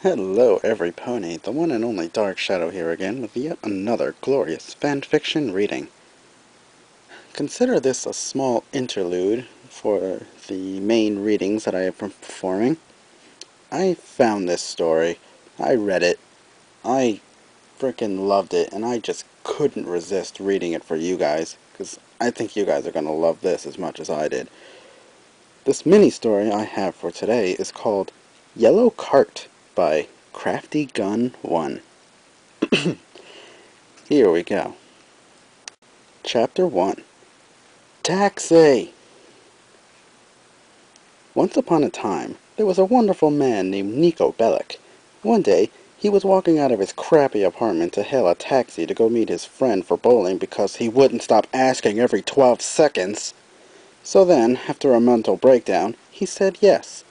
Hello, every pony. The one and only Dark Shadow here again with yet another glorious fanfiction reading. Consider this a small interlude for the main readings that I have been performing. I found this story. I read it. I frickin' loved it, and I just couldn't resist reading it for you guys, because I think you guys are going to love this as much as I did. This mini-story I have for today is called Yellow Cart by craftygun1. Here we go. Chapter 1. Taxi! Once upon a time, there was a wonderful man named Niko Bellic. One day, he was walking out of his crappy apartment to hail a taxi to go meet his friend for bowling because he wouldn't stop asking every 12 seconds. So then, after a mental breakdown, he said yes.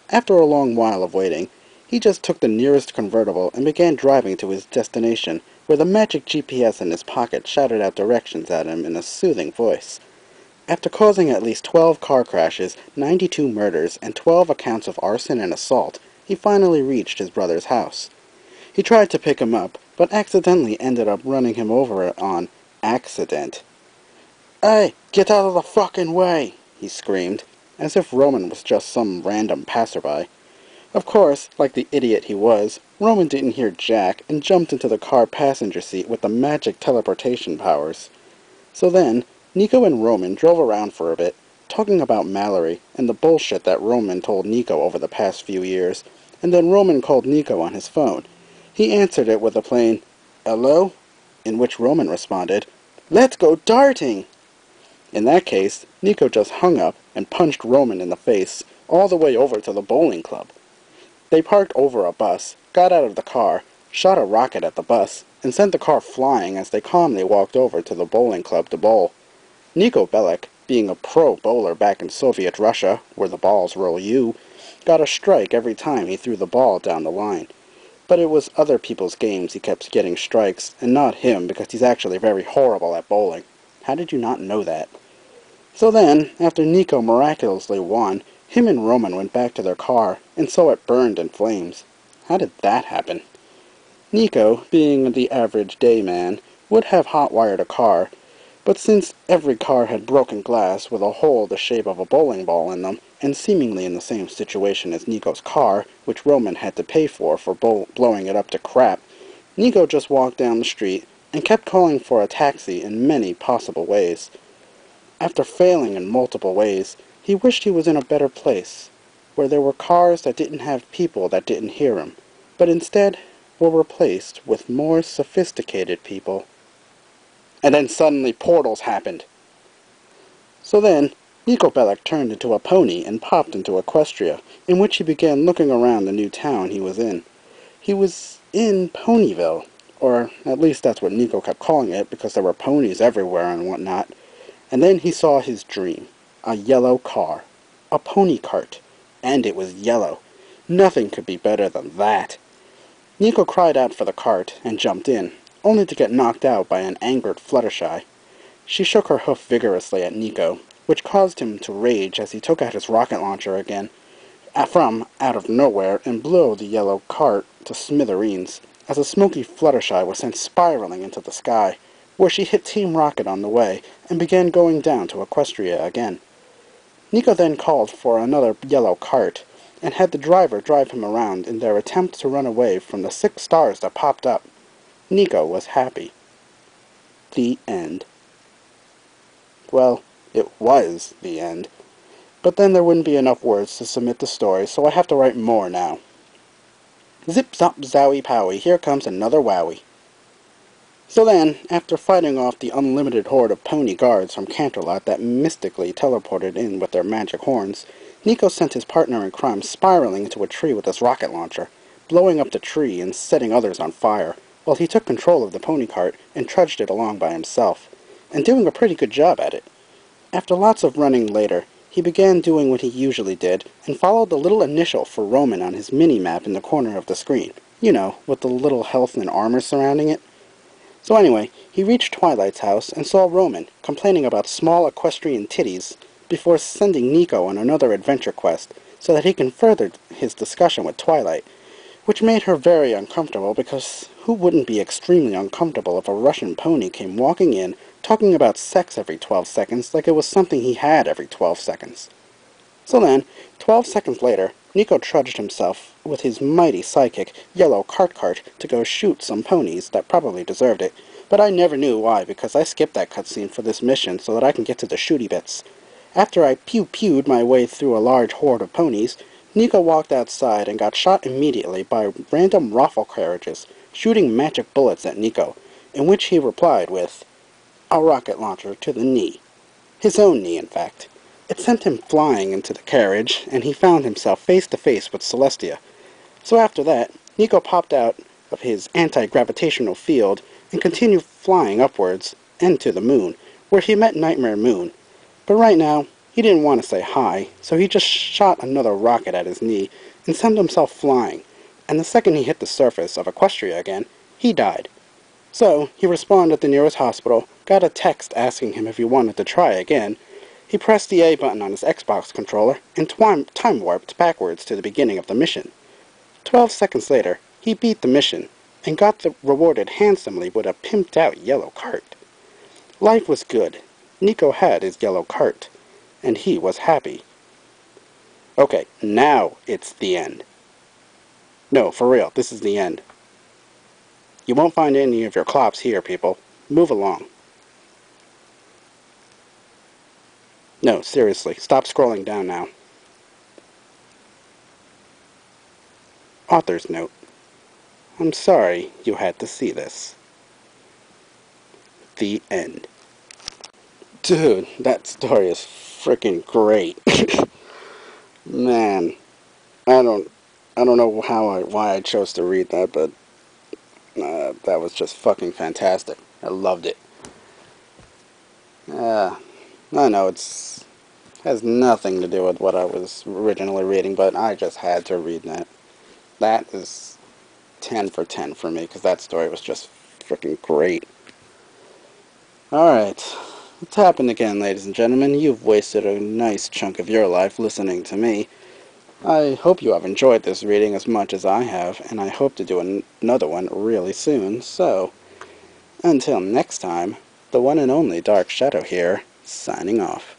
After a long while of waiting, he just took the nearest convertible and began driving to his destination, where the magic GPS in his pocket shouted out directions at him in a soothing voice. After causing at least 12 car crashes, 92 murders, and 12 accounts of arson and assault, he finally reached his brother's house. He tried to pick him up, but accidentally ended up running him over on accident. "Hey, get out of the fucking way!" he screamed, as if Roman was just some random passerby. Of course, like the idiot he was, Roman didn't hear Jack and jumped into the car passenger seat with the magic teleportation powers. So then, Niko and Roman drove around for a bit, talking about Mallory and the bullshit that Roman told Niko over the past few years, and then Roman called Niko on his phone. He answered it with a plain, "Hello?" in which Roman responded, "Let's go darting!" In that case, Niko just hung up and punched Roman in the face all the way over to the bowling club. They parked over a bus, got out of the car, shot a rocket at the bus, and sent the car flying as they calmly walked over to the bowling club to bowl. Niko Bellic, being a pro bowler back in Soviet Russia, where the balls roll you, got a strike every time he threw the ball down the line. But it was other people's games he kept getting strikes, and not him because he's actually very horrible at bowling. How did you not know that? So then, after Niko miraculously won, him and Roman went back to their car and saw it burned in flames. How did that happen? Niko, being the average day man, would have hot-wired a car, but since every car had broken glass with a hole the shape of a bowling ball in them, and seemingly in the same situation as Niko's car, which Roman had to pay for blowing it up to crap, Niko just walked down the street and kept calling for a taxi in many possible ways. After failing in multiple ways, he wished he was in a better place, where there were cars that didn't have people that didn't hear him, but instead were replaced with more sophisticated people. And then suddenly portals happened. So then, Niko Bellic turned into a pony and popped into Equestria, in which he began looking around the new town he was in. He was in Ponyville, or at least that's what Niko kept calling it, because there were ponies everywhere and whatnot. And then he saw his dream. A yellow car. A pony cart. And it was yellow. Nothing could be better than that. Niko cried out for the cart and jumped in, only to get knocked out by an angered Fluttershy. She shook her hoof vigorously at Niko, which caused him to rage as he took out his rocket launcher again, from out of nowhere, and blew the yellow cart to smithereens, as a smoky Fluttershy was sent spiraling into the sky, where she hit Team Rocket on the way, and began going down to Equestria again. Niko then called for another yellow cart, and had the driver drive him around in their attempt to run away from the 6 stars that popped up. Niko was happy. The end. Well, it was the end. But then there wouldn't be enough words to submit the story, so I have to write more now. Zip zop zowie powie, here comes another wowie. So then, after fighting off the unlimited horde of pony guards from Canterlot that mystically teleported in with their magic horns, Niko sent his partner in crime spiraling into a tree with his rocket launcher, blowing up the tree and setting others on fire, while he took control of the pony cart and trudged it along by himself, and doing a pretty good job at it. After lots of running later, he began doing what he usually did, and followed the little initial for Roman on his mini-map in the corner of the screen. You know, with the little health and armor surrounding it. So anyway, he reached Twilight's house and saw Roman complaining about small equestrian titties before sending Niko on another adventure quest so that he can further his discussion with Twilight, which made her very uncomfortable because who wouldn't be extremely uncomfortable if a Russian pony came walking in talking about sex every 12 seconds like it was something he had every 12 seconds. So then, 12 seconds later, Niko trudged himself with his mighty sidekick, Yellow Cart, to go shoot some ponies that probably deserved it, but I never knew why because I skipped that cutscene for this mission so that I can get to the shooty bits. After I pew-pewed my way through a large horde of ponies, Niko walked outside and got shot immediately by random raffle carriages, shooting magic bullets at Niko, in which he replied with a rocket launcher to the knee. His own knee, in fact. It sent him flying into the carriage, and he found himself face to face with Celestia. So after that, Niko popped out of his anti-gravitational field and continued flying upwards and to the moon, where he met Nightmare Moon. But right now, he didn't want to say hi, so he just shot another rocket at his knee and sent himself flying, and the second he hit the surface of Equestria again, he died. So, he respawned at the nearest hospital, got a text asking him if he wanted to try again. He pressed the A button on his Xbox controller and time warped backwards to the beginning of the mission. 12 seconds later, he beat the mission and got rewarded handsomely with a pimped out yellow cart. Life was good. Niko had his yellow cart, and he was happy. Okay, now it's the end. No, for real, this is the end. You won't find any of your clops here, people. Move along. No, seriously, stop scrolling down now. Author's note. I'm sorry you had to see this. The end. Dude, that story is freaking great. Man, I don't know why I chose to read that, but that was just fucking fantastic. I loved it. I know it's has nothing to do with what I was originally reading, but I just had to read that. That is 10 for 10 for me, because that story was just freaking great. Alright, it's happened again, ladies and gentlemen. You've wasted a nice chunk of your life listening to me. I hope you have enjoyed this reading as much as I have, and I hope to do another one really soon, so until next time, the one and only Dark Shadow here, signing off.